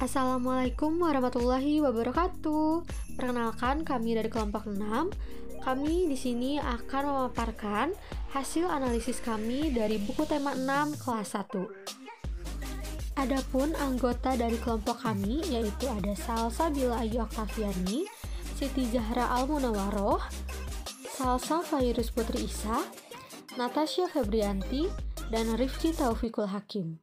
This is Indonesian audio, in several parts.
Assalamualaikum warahmatullahi wabarakatuh. Perkenalkan, kami dari kelompok 6. Kami di sini akan memaparkan hasil analisis kami dari buku tema 6 kelas 1. Adapun anggota dari kelompok kami yaitu ada Salsabila Ayu Oktaviani, Siti Zahra Al-Munawaroh, Salsa Fairuz Putri Isa, Natasha Febrianti, dan Rifki Taufikul Hakim.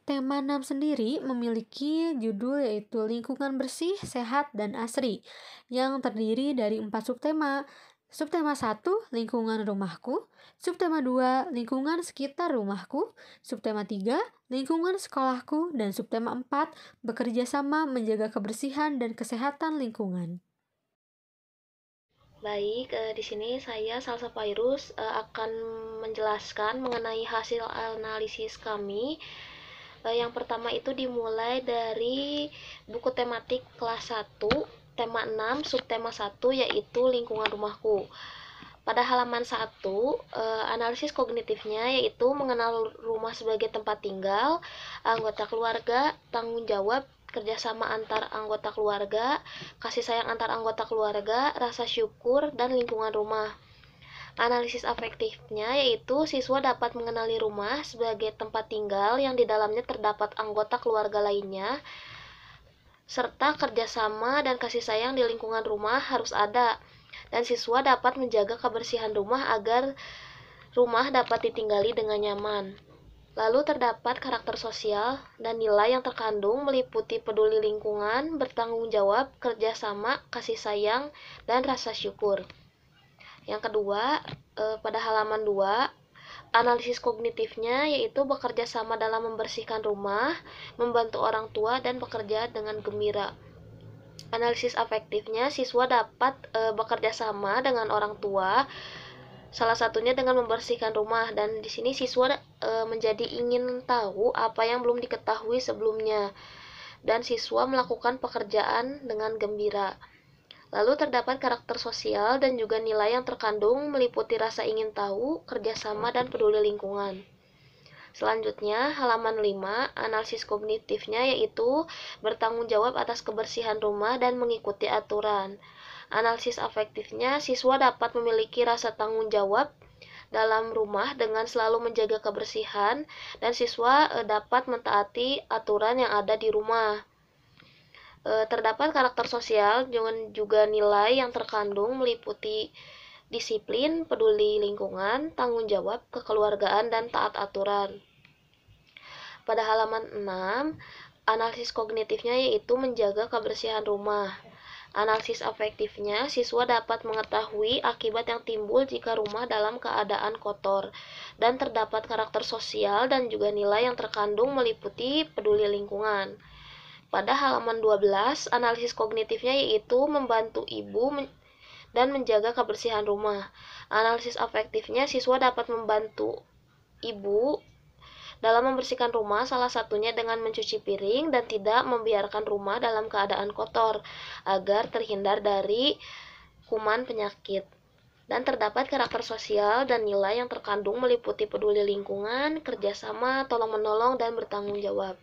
Tema 6 sendiri memiliki judul yaitu Lingkungan Bersih, Sehat, dan Asri yang terdiri dari 4 subtema. Subtema 1, Lingkungan Rumahku. Subtema 2, Lingkungan Sekitar Rumahku. Subtema 3, Lingkungan Sekolahku. Dan subtema 4, Bekerja sama menjaga kebersihan dan kesehatan lingkungan. Baik, di sini saya Salsa Fairuz akan menjelaskan mengenai hasil analisis kami. Yang pertama itu dimulai dari buku tematik kelas 1, tema 6, subtema 1 yaitu lingkungan rumahku. Pada halaman 1, analisis kognitifnya yaitu mengenal rumah sebagai tempat tinggal, anggota keluarga, tanggung jawab, kerjasama antar anggota keluarga, kasih sayang antar anggota keluarga, rasa syukur, dan lingkungan rumah. Analisis afektifnya yaitu siswa dapat mengenali rumah sebagai tempat tinggal yang di dalamnya terdapat anggota keluarga lainnya, serta kerjasama dan kasih sayang di lingkungan rumah harus ada, dan siswa dapat menjaga kebersihan rumah agar rumah dapat ditinggali dengan nyaman. Lalu terdapat karakter sosial dan nilai yang terkandung meliputi peduli lingkungan, bertanggung jawab, kerjasama, kasih sayang, dan rasa syukur. Yang kedua, pada halaman 2, analisis kognitifnya yaitu bekerja sama dalam membersihkan rumah, membantu orang tua, dan bekerja dengan gembira. Analisis afektifnya, siswa dapat bekerja sama dengan orang tua, salah satunya dengan membersihkan rumah, dan di sini siswa menjadi ingin tahu apa yang belum diketahui sebelumnya, dan siswa melakukan pekerjaan dengan gembira. Lalu terdapat karakter sosial dan juga nilai yang terkandung meliputi rasa ingin tahu, kerjasama, dan peduli lingkungan. Selanjutnya, halaman 5, analisis kognitifnya yaitu bertanggung jawab atas kebersihan rumah dan mengikuti aturan. Analisis afektifnya, siswa dapat memiliki rasa tanggung jawab dalam rumah dengan selalu menjaga kebersihan, dan siswa dapat mentaati aturan yang ada di rumah. Terdapat karakter sosial dengan juga nilai yang terkandung meliputi disiplin, peduli lingkungan, tanggung jawab, kekeluargaan, dan taat aturan. Pada halaman 6, analisis kognitifnya yaitu menjaga kebersihan rumah. Analisis afektifnya, siswa dapat mengetahui akibat yang timbul jika rumah dalam keadaan kotor, dan terdapat karakter sosial dan juga nilai yang terkandung meliputi peduli lingkungan. Pada halaman 12, analisis kognitifnya yaitu membantu ibu dan menjaga kebersihan rumah. Analisis afektifnya, siswa dapat membantu ibu dalam membersihkan rumah, salah satunya dengan mencuci piring dan tidak membiarkan rumah dalam keadaan kotor agar terhindar dari kuman penyakit. Dan terdapat karakter sosial dan nilai yang terkandung meliputi peduli lingkungan, kerjasama, tolong-menolong, dan bertanggung jawab.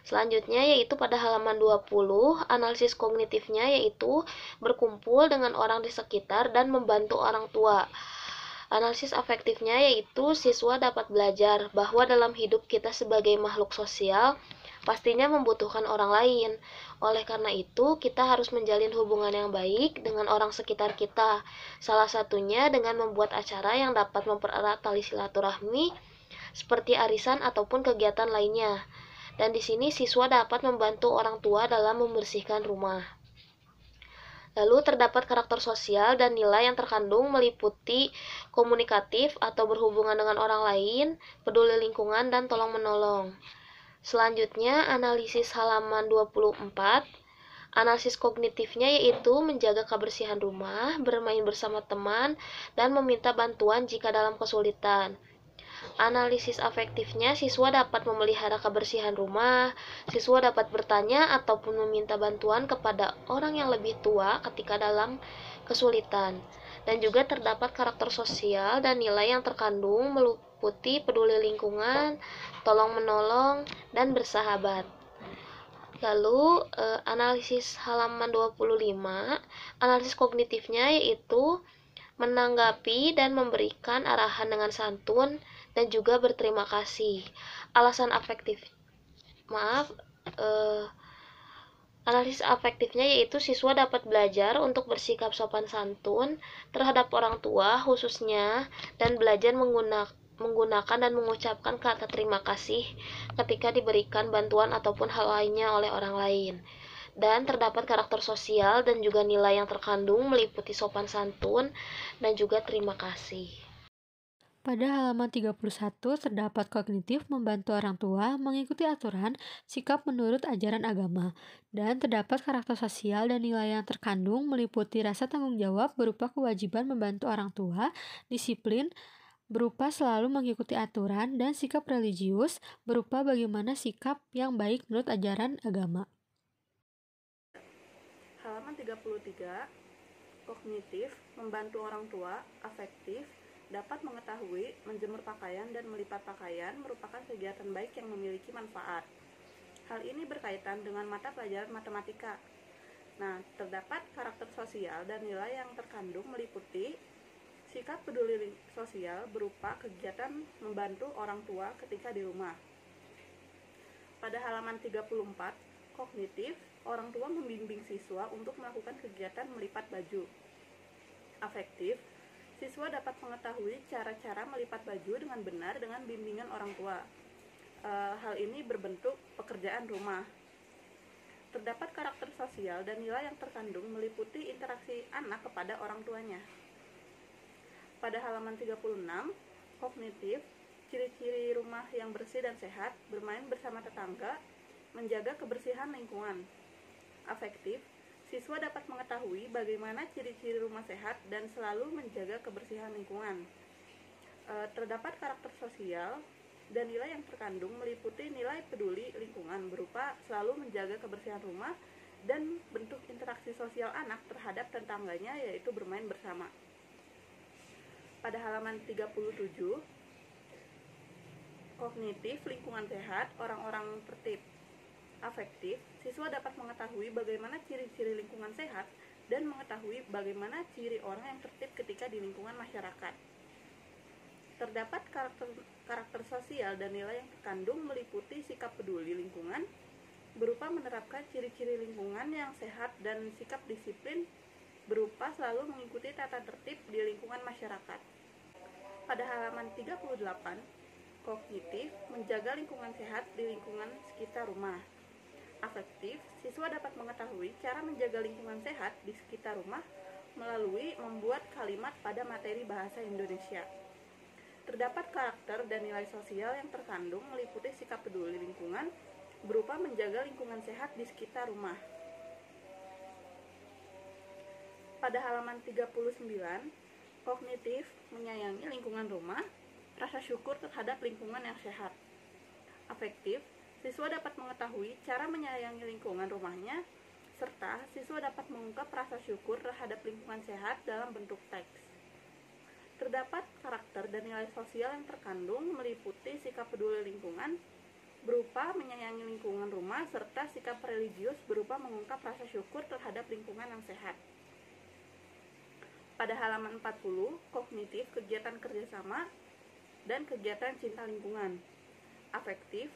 Selanjutnya yaitu pada halaman 20, analisis kognitifnya yaitu berkumpul dengan orang di sekitar dan membantu orang tua. Analisis afektifnya yaitu siswa dapat belajar bahwa dalam hidup kita sebagai makhluk sosial pastinya membutuhkan orang lain. Oleh karena itu, kita harus menjalin hubungan yang baik dengan orang sekitar kita. Salah satunya dengan membuat acara yang dapat mempererat tali silaturahmi seperti arisan ataupun kegiatan lainnya. Dan di sini siswa dapat membantu orang tua dalam membersihkan rumah. Lalu terdapat karakter sosial dan nilai yang terkandung meliputi komunikatif atau berhubungan dengan orang lain, peduli lingkungan, dan tolong-menolong. Selanjutnya, analisis halaman 24. Analisis kognitifnya yaitu menjaga kebersihan rumah, bermain bersama teman, dan meminta bantuan jika dalam kesulitan. Analisis afektifnya, siswa dapat memelihara kebersihan rumah, siswa dapat bertanya ataupun meminta bantuan kepada orang yang lebih tua ketika dalam kesulitan. Dan juga terdapat karakter sosial dan nilai yang terkandung meliputi peduli lingkungan, tolong-menolong, dan bersahabat. Lalu analisis halaman 25, analisis kognitifnya yaitu menanggapi dan memberikan arahan dengan santun dan juga berterima kasih. Alasan afektif, maaf, analisis afektifnya yaitu siswa dapat belajar untuk bersikap sopan santun terhadap orang tua khususnya dan belajar menggunakan dan mengucapkan kata terima kasih ketika diberikan bantuan ataupun hal lainnya oleh orang lain. Dan terdapat karakter sosial dan juga nilai yang terkandung meliputi sopan santun dan juga terima kasih. Pada halaman 31 terdapat kognitif membantu orang tua mengikuti aturan sikap menurut ajaran agama, dan terdapat karakter sosial dan nilai yang terkandung meliputi rasa tanggung jawab berupa kewajiban membantu orang tua, disiplin berupa selalu mengikuti aturan, dan sikap religius berupa bagaimana sikap yang baik menurut ajaran agama. Halaman 33, kognitif membantu orang tua, afektif, dapat mengetahui, menjemur pakaian dan melipat pakaian merupakan kegiatan baik yang memiliki manfaat. Hal ini berkaitan dengan mata pelajaran matematika. Nah, terdapat karakter sosial dan nilai yang terkandung meliputi sikap peduli sosial berupa kegiatan membantu orang tua ketika di rumah. Pada halaman 34, kognitif, orang tua membimbing siswa untuk melakukan kegiatan melipat baju. Afektif, siswa dapat mengetahui cara-cara melipat baju dengan benar dengan bimbingan orang tua. Hal ini berbentuk pekerjaan rumah. Terdapat karakter sosial dan nilai yang terkandung meliputi interaksi anak kepada orang tuanya. Pada halaman 36, kognitif, ciri-ciri rumah yang bersih dan sehat, bermain bersama tetangga, menjaga kebersihan lingkungan. Afektif, siswa dapat mengetahui bagaimana ciri-ciri rumah sehat dan selalu menjaga kebersihan lingkungan. Terdapat karakter sosial dan nilai yang terkandung meliputi nilai peduli lingkungan berupa selalu menjaga kebersihan rumah dan bentuk interaksi sosial anak terhadap tetangganya yaitu bermain bersama. Pada halaman 37, kognitif, lingkungan sehat, orang-orang tertib. Afektif, siswa dapat mengetahui bagaimana ciri-ciri lingkungan sehat dan mengetahui bagaimana ciri orang yang tertib ketika di lingkungan masyarakat. Terdapat karakter sosial dan nilai yang terkandung meliputi sikap peduli lingkungan berupa menerapkan ciri-ciri lingkungan yang sehat dan sikap disiplin berupa selalu mengikuti tata tertib di lingkungan masyarakat. Pada halaman 38, kognitif, menjaga lingkungan sehat di lingkungan sekitar rumah. Afektif, siswa dapat mengetahui cara menjaga lingkungan sehat di sekitar rumah melalui membuat kalimat pada materi bahasa Indonesia. Terdapat karakter dan nilai sosial yang terkandung meliputi sikap peduli lingkungan berupa menjaga lingkungan sehat di sekitar rumah. Pada halaman 39, kognitif, menyayangi lingkungan rumah, rasa syukur terhadap lingkungan yang sehat. Afektif, siswa dapat mengetahui cara menyayangi lingkungan rumahnya, serta siswa dapat mengungkap rasa syukur terhadap lingkungan sehat dalam bentuk teks. Terdapat karakter dan nilai sosial yang terkandung meliputi sikap peduli lingkungan berupa menyayangi lingkungan rumah, serta sikap religius berupa mengungkap rasa syukur terhadap lingkungan yang sehat. Pada halaman 40, kognitif, kegiatan kerjasama dan kegiatan cinta lingkungan. Afektif,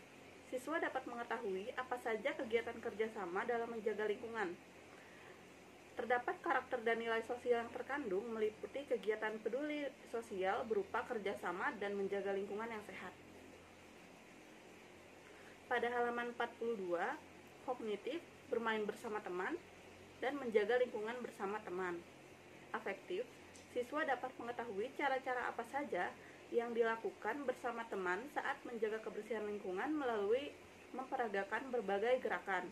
siswa dapat mengetahui apa saja kegiatan kerjasama dalam menjaga lingkungan. Terdapat karakter dan nilai sosial yang terkandung meliputi kegiatan peduli sosial berupa kerjasama dan menjaga lingkungan yang sehat. Pada halaman 42, kognitif, bermain bersama teman dan menjaga lingkungan bersama teman. Afektif, siswa dapat mengetahui cara-cara apa saja yang dilakukan bersama teman saat menjaga kebersihan lingkungan melalui memperagakan berbagai gerakan.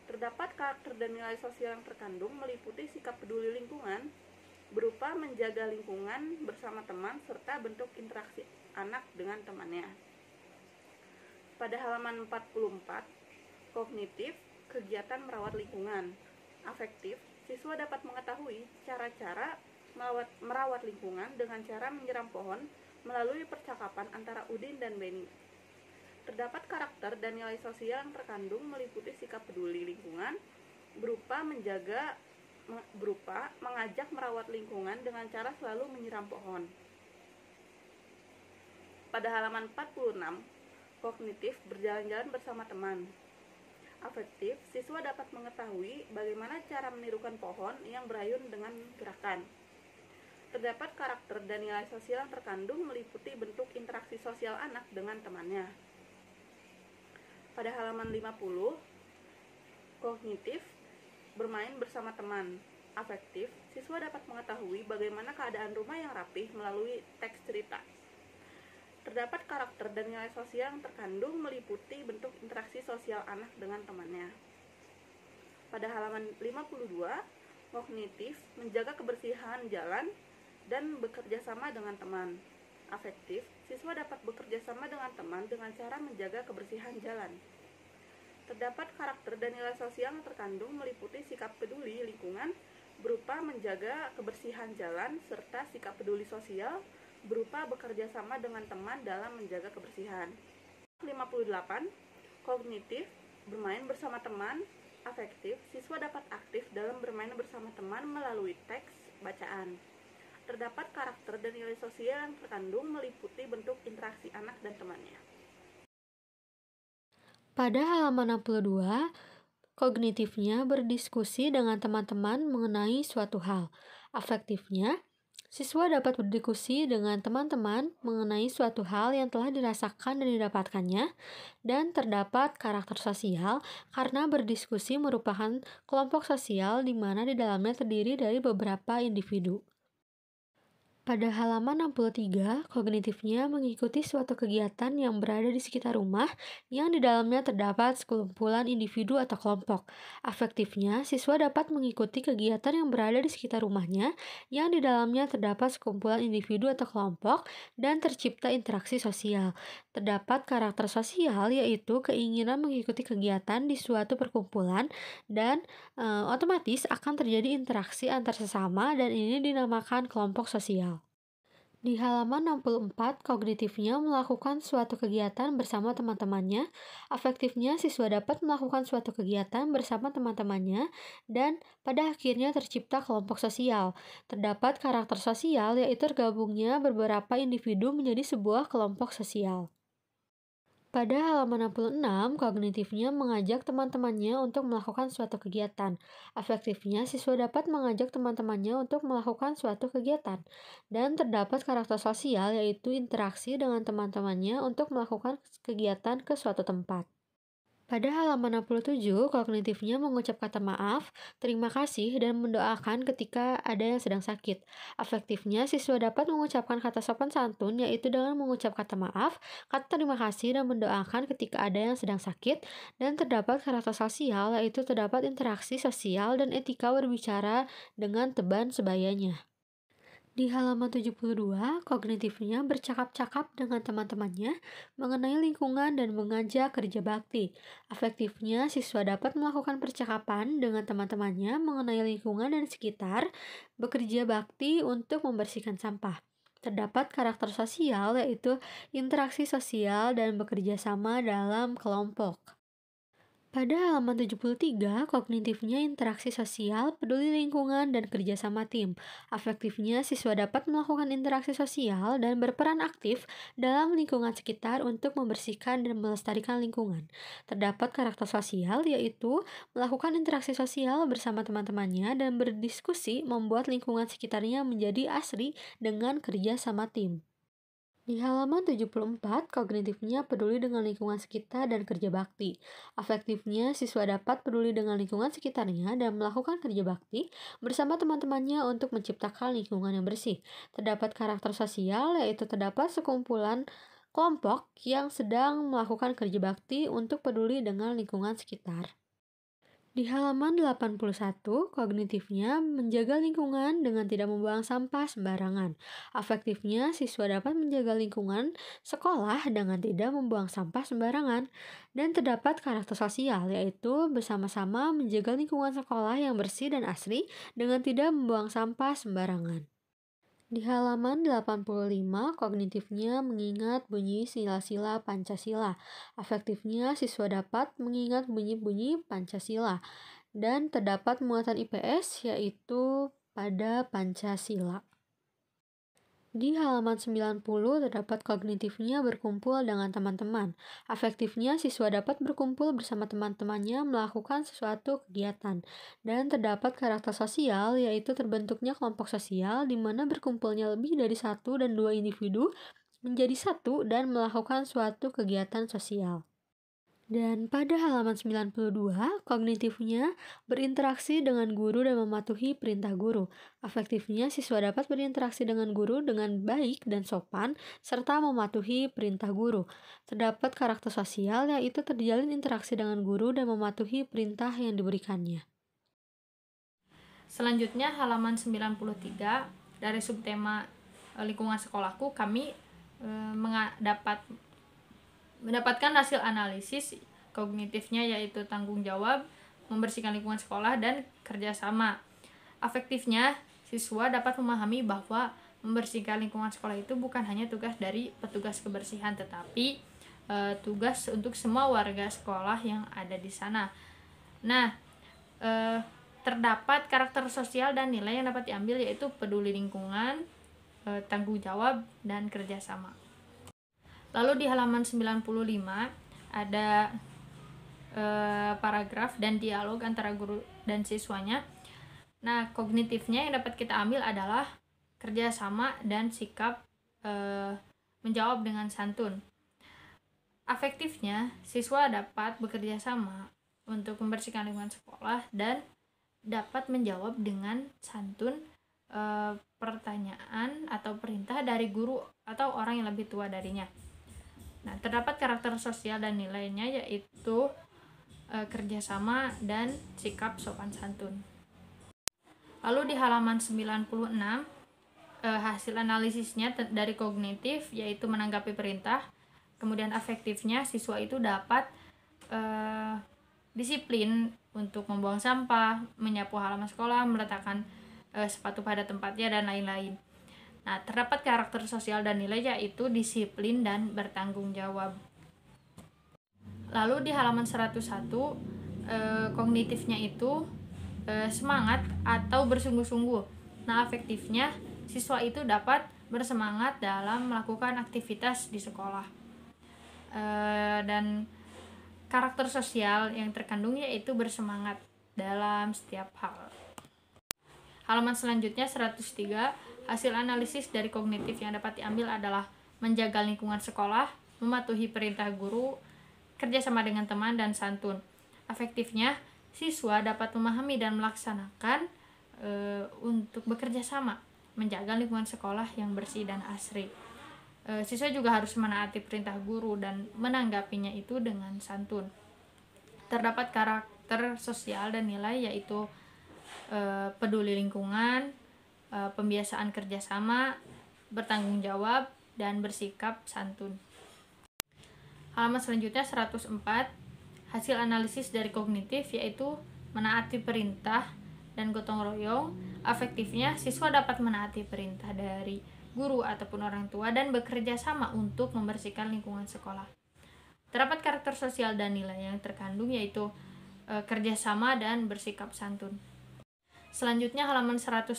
Terdapat karakter dan nilai sosial yang terkandung meliputi sikap peduli lingkungan berupa menjaga lingkungan bersama teman serta bentuk interaksi anak dengan temannya. Pada halaman 44, kognitif, kegiatan merawat lingkungan. Afektif, siswa dapat mengetahui cara-cara merawat lingkungan dengan cara menyiram pohon melalui percakapan antara Udin dan Beni. Terdapat karakter dan nilai sosial yang terkandung meliputi sikap peduli lingkungan berupa mengajak merawat lingkungan dengan cara selalu menyiram pohon. Pada halaman 46, kognitif berjalan-jalan bersama teman. Afektif, siswa dapat mengetahui bagaimana cara menirukan pohon yang berayun dengan gerakan. Terdapat karakter dan nilai sosial yang terkandung meliputi bentuk interaksi sosial anak dengan temannya. Pada halaman 50, kognitif bermain bersama teman. Afektif, siswa dapat mengetahui bagaimana keadaan rumah yang rapih melalui teks cerita. Terdapat karakter dan nilai sosial yang terkandung meliputi bentuk interaksi sosial anak dengan temannya. Pada halaman 52, kognitif menjaga kebersihan jalan dan bekerja sama dengan teman. Afektif, siswa dapat bekerja sama dengan teman dengan cara menjaga kebersihan jalan. Terdapat karakter dan nilai sosial yang terkandung meliputi sikap peduli lingkungan berupa menjaga kebersihan jalan serta sikap peduli sosial berupa bekerja sama dengan teman dalam menjaga kebersihan. 58. Kognitif bermain bersama teman. Afektif, siswa dapat aktif dalam bermain bersama teman melalui teks bacaan. Terdapat karakter dan nilai sosial yang terkandung meliputi bentuk interaksi anak dan temannya. Pada halaman 62, kognitifnya berdiskusi dengan teman-teman mengenai suatu hal. Afektifnya, siswa dapat berdiskusi dengan teman-teman mengenai suatu hal yang telah dirasakan dan didapatkannya, dan terdapat karakter sosial karena berdiskusi merupakan kelompok sosial di mana di dalamnya terdiri dari beberapa individu. Pada halaman 63, kognitifnya mengikuti suatu kegiatan yang berada di sekitar rumah yang di dalamnya terdapat sekumpulan individu atau kelompok. Afektifnya, siswa dapat mengikuti kegiatan yang berada di sekitar rumahnya yang di dalamnya terdapat sekumpulan individu atau kelompok dan tercipta interaksi sosial. Terdapat karakter sosial yaitu keinginan mengikuti kegiatan di suatu perkumpulan dan otomatis akan terjadi interaksi antar sesama dan ini dinamakan kelompok sosial. Di halaman 64, kognitifnya melakukan suatu kegiatan bersama teman-temannya. Afektifnya, siswa dapat melakukan suatu kegiatan bersama teman-temannya dan pada akhirnya tercipta kelompok sosial. Terdapat karakter sosial yaitu tergabungnya beberapa individu menjadi sebuah kelompok sosial. Pada halaman 66, kognitifnya mengajak teman-temannya untuk melakukan suatu kegiatan. Afektifnya, siswa dapat mengajak teman-temannya untuk melakukan suatu kegiatan. Dan terdapat karakter sosial yaitu interaksi dengan teman-temannya untuk melakukan kegiatan ke suatu tempat. Pada halaman 67, kognitifnya mengucap kata maaf, terima kasih, dan mendoakan ketika ada yang sedang sakit. Afektifnya, siswa dapat mengucapkan kata sopan santun, yaitu dengan mengucap kata maaf, kata terima kasih, dan mendoakan ketika ada yang sedang sakit. Dan terdapat karakter sosial, yaitu terdapat interaksi sosial dan etika berbicara dengan teman sebayanya. Di halaman 72, kognitifnya bercakap-cakap dengan teman-temannya mengenai lingkungan dan mengajak kerja bakti. Afektifnya, siswa dapat melakukan percakapan dengan teman-temannya mengenai lingkungan dan sekitar, bekerja bakti untuk membersihkan sampah. Terdapat karakter sosial yaitu interaksi sosial dan bekerja sama dalam kelompok. Pada halaman 73, kognitifnya interaksi sosial, peduli lingkungan, dan kerjasama tim. Afektifnya, siswa dapat melakukan interaksi sosial dan berperan aktif dalam lingkungan sekitar untuk membersihkan dan melestarikan lingkungan. Terdapat karakter sosial, yaitu melakukan interaksi sosial bersama teman-temannya dan berdiskusi membuat lingkungan sekitarnya menjadi asri dengan kerjasama tim. Di halaman 74, kognitifnya peduli dengan lingkungan sekitar dan kerja bakti. Afektifnya, siswa dapat peduli dengan lingkungan sekitarnya dan melakukan kerja bakti bersama teman-temannya untuk menciptakan lingkungan yang bersih. Terdapat karakter sosial, yaitu terdapat sekumpulan kelompok yang sedang melakukan kerja bakti untuk peduli dengan lingkungan sekitar. Di halaman 81, kognitifnya menjaga lingkungan dengan tidak membuang sampah sembarangan. Afektifnya, siswa dapat menjaga lingkungan sekolah dengan tidak membuang sampah sembarangan. Dan terdapat karakter sosial, yaitu bersama-sama menjaga lingkungan sekolah yang bersih dan asri dengan tidak membuang sampah sembarangan. Di halaman 85, kognitifnya mengingat bunyi sila-sila Pancasila. Afektifnya siswa dapat mengingat bunyi-bunyi Pancasila. Dan terdapat muatan IPS yaitu pada Pancasila. Di halaman 90 terdapat kognitifnya berkumpul dengan teman-teman. Afektifnya siswa dapat berkumpul bersama teman-temannya melakukan sesuatu kegiatan. Dan terdapat karakter sosial yaitu terbentuknya kelompok sosial di mana berkumpulnya lebih dari 1 dan 2 individu menjadi satu dan melakukan suatu kegiatan sosial. Dan pada halaman 92, kognitifnya berinteraksi dengan guru dan mematuhi perintah guru. Afektifnya, siswa dapat berinteraksi dengan guru dengan baik dan sopan, serta mematuhi perintah guru. Terdapat karakter sosial, yaitu terjalin interaksi dengan guru dan mematuhi perintah yang diberikannya. Selanjutnya halaman 93, dari subtema lingkungan sekolahku, kami mendapatkan hasil analisis kognitifnya yaitu tanggung jawab, membersihkan lingkungan sekolah, dan kerjasama. Afektifnya, siswa dapat memahami bahwa membersihkan lingkungan sekolah itu bukan hanya tugas dari petugas kebersihan, tetapi tugas untuk semua warga sekolah yang ada di sana. Nah, terdapat karakter sosial dan nilai yang dapat diambil yaitu peduli lingkungan, tanggung jawab, dan kerjasama. Lalu di halaman 95 ada paragraf dan dialog antara guru dan siswanya. Nah, kognitifnya yang dapat kita ambil adalah kerjasama dan sikap menjawab dengan santun. Afektifnya, siswa dapat bekerja sama untuk membersihkan lingkungan sekolah dan dapat menjawab dengan santun pertanyaan atau perintah dari guru atau orang yang lebih tua darinya. Nah, terdapat karakter sosial dan nilainya yaitu kerjasama dan sikap sopan santun. Lalu di halaman 96, hasil analisisnya dari kognitif yaitu menanggapi perintah. Kemudian afektifnya, siswa itu dapat disiplin untuk membuang sampah, menyapu halaman sekolah, meletakkan sepatu pada tempatnya, dan lain-lain. Nah, terdapat karakter sosial dan nilai yaitu disiplin dan bertanggung jawab. Lalu di halaman 101, kognitifnya itu semangat atau bersungguh-sungguh. Nah, afektifnya, siswa itu dapat bersemangat dalam melakukan aktivitas di sekolah. Dan karakter sosial yang terkandung yaitu bersemangat dalam setiap hal. Halaman selanjutnya 103, hasil analisis dari kognitif yang dapat diambil adalah menjaga lingkungan sekolah, mematuhi perintah guru, kerjasama dengan teman, dan santun. Afektifnya, siswa dapat memahami dan melaksanakan untuk bekerja sama, menjaga lingkungan sekolah yang bersih dan asri. Siswa juga harus menaati perintah guru dan menanggapinya itu dengan santun. Terdapat karakter sosial dan nilai yaitu peduli lingkungan, pembiasaan kerjasama, bertanggung jawab, dan bersikap santun. Halaman selanjutnya 104, hasil analisis dari kognitif yaitu menaati perintah dan gotong royong. Afektifnya, siswa dapat menaati perintah dari guru ataupun orang tua dan bekerja sama untuk membersihkan lingkungan sekolah. Terdapat karakter sosial dan nilai yang terkandung yaitu kerjasama dan bersikap santun. Selanjutnya halaman 105,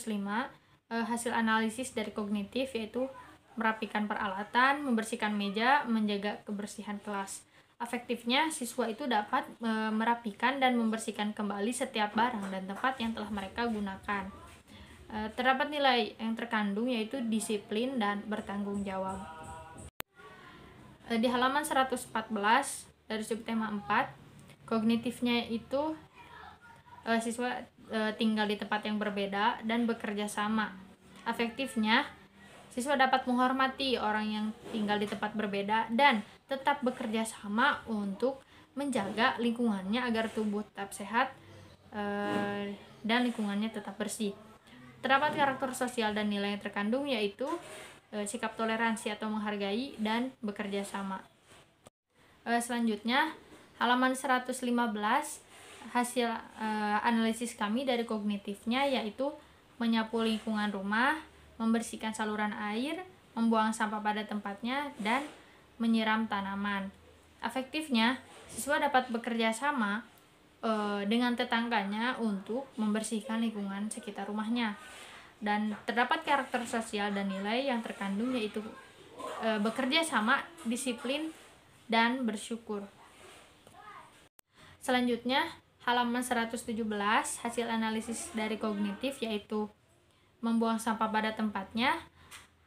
hasil analisis dari kognitif yaitu merapikan peralatan, membersihkan meja, menjaga kebersihan kelas. Afektifnya, siswa itu dapat merapikan dan membersihkan kembali setiap barang dan tempat yang telah mereka gunakan. Terdapat nilai yang terkandung yaitu disiplin dan bertanggung jawab. Di halaman 114 dari subtema 4, kognitifnya itu siswa tinggal di tempat yang berbeda dan bekerja sama. Afektifnya, siswa dapat menghormati orang yang tinggal di tempat berbeda dan tetap bekerja sama untuk menjaga lingkungannya agar tubuh tetap sehat dan lingkungannya tetap bersih. Terdapat karakter sosial dan nilai yang terkandung yaitu sikap toleransi atau menghargai dan bekerja sama. Selanjutnya halaman 115, hasil analisis kami dari kognitifnya yaitu menyapu lingkungan rumah, membersihkan saluran air, membuang sampah pada tempatnya, dan menyiram tanaman. Afektifnya, siswa dapat bekerja sama dengan tetangganya untuk membersihkan lingkungan sekitar rumahnya. Dan terdapat karakter sosial dan nilai yang terkandung, yaitu bekerja sama, disiplin, dan bersyukur. Selanjutnya, halaman 117, hasil analisis dari kognitif, yaitu membuang sampah pada tempatnya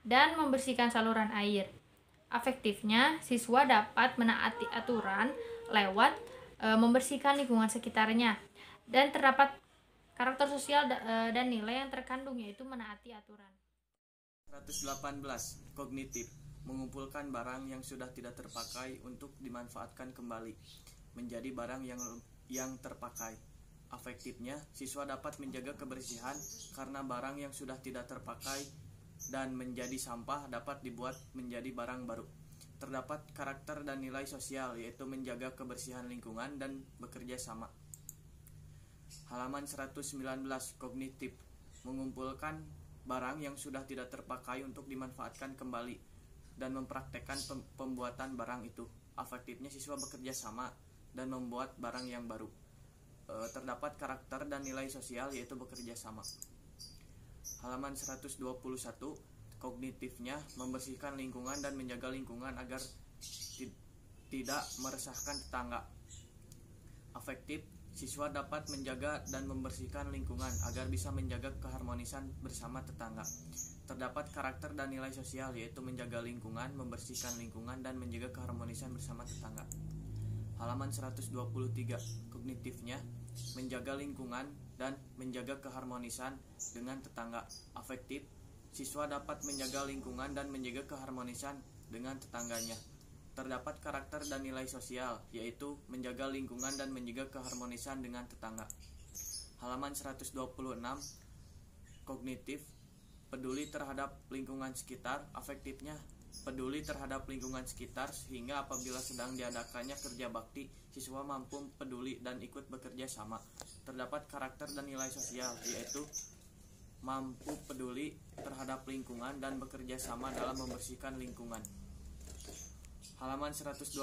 dan membersihkan saluran air. Afektifnya, siswa dapat menaati aturan lewat membersihkan lingkungan sekitarnya. Dan terdapat karakter sosial dan nilai yang terkandung, yaitu menaati aturan. 118. Kognitif, mengumpulkan barang yang sudah tidak terpakai untuk dimanfaatkan kembali menjadi barang yang terpakai. Afektifnya, siswa dapat menjaga kebersihan karena barang yang sudah tidak terpakai dan menjadi sampah dapat dibuat menjadi barang baru. Terdapat karakter dan nilai sosial, yaitu menjaga kebersihan lingkungan dan bekerja sama. Halaman 119. Kognitif, mengumpulkan barang yang sudah tidak terpakai untuk dimanfaatkan kembali dan mempraktekkan pembuatan barang itu. Afektifnya, siswa bekerja sama dan membuat barang yang baru. Terdapat karakter dan nilai sosial, yaitu bekerja sama. Halaman 121. Kognitifnya, membersihkan lingkungan dan menjaga lingkungan agar tidak meresahkan tetangga. Afektif, siswa dapat menjaga dan membersihkan lingkungan agar bisa menjaga keharmonisan bersama tetangga. Terdapat karakter dan nilai sosial, yaitu menjaga lingkungan, membersihkan lingkungan, dan menjaga keharmonisan bersama tetangga. Halaman 123. Kognitifnya, menjaga lingkungan dan menjaga keharmonisan dengan tetangga. Afektif, siswa dapat menjaga lingkungan dan menjaga keharmonisan dengan tetangganya. Terdapat karakter dan nilai sosial, yaitu menjaga lingkungan dan menjaga keharmonisan dengan tetangga. Halaman 126. Kognitif, peduli terhadap lingkungan sekitar. Afektifnya, peduli terhadap lingkungan sekitar sehingga apabila sedang diadakannya kerja bakti, siswa mampu peduli dan ikut bekerja sama. Terdapat karakter dan nilai sosial, yaitu mampu peduli terhadap lingkungan dan bekerja sama dalam membersihkan lingkungan. Halaman 127.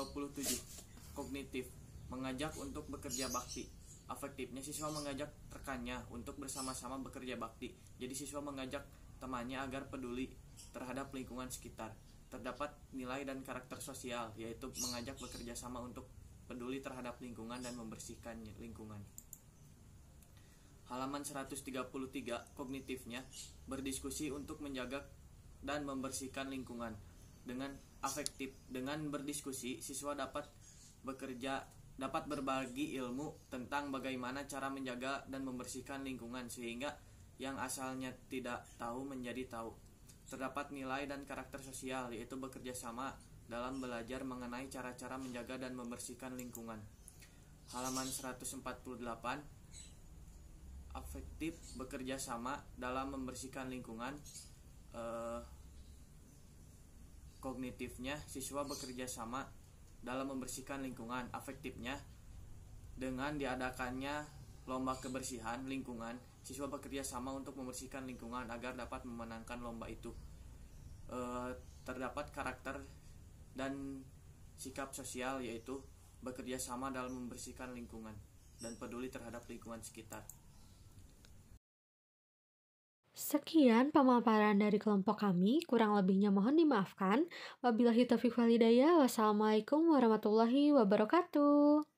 Kognitif, mengajak untuk bekerja bakti. Afektifnya, siswa mengajak rekannya untuk bersama-sama bekerja bakti. Jadi siswa mengajak temannya agar peduli terhadap lingkungan sekitar. Terdapat nilai dan karakter sosial, yaitu mengajak bekerja sama untuk peduli terhadap lingkungan dan membersihkan lingkungan. Halaman 133. Kognitifnya, berdiskusi untuk menjaga dan membersihkan lingkungan. Dengan afektif, dengan berdiskusi, siswa dapat berbagi ilmu tentang bagaimana cara menjaga dan membersihkan lingkungan sehingga yang asalnya tidak tahu menjadi tahu. Terdapat nilai dan karakter sosial, yaitu bekerja sama dalam belajar mengenai cara-cara menjaga dan membersihkan lingkungan. Halaman 148. Afektif, bekerja sama dalam membersihkan lingkungan. Kognitifnya, siswa bekerja sama dalam membersihkan lingkungan. Afektifnya, dengan diadakannya lomba kebersihan lingkungan, siswa bekerja sama untuk membersihkan lingkungan agar dapat memenangkan lomba itu. Terdapat karakter dan sikap sosial, yaitu bekerja sama dalam membersihkan lingkungan dan peduli terhadap lingkungan sekitar. Sekian pemaparan dari kelompok kami, kurang lebihnya mohon dimaafkan. Wabillahi taufiq wal hidayah. Wassalamualaikum warahmatullahi wabarakatuh.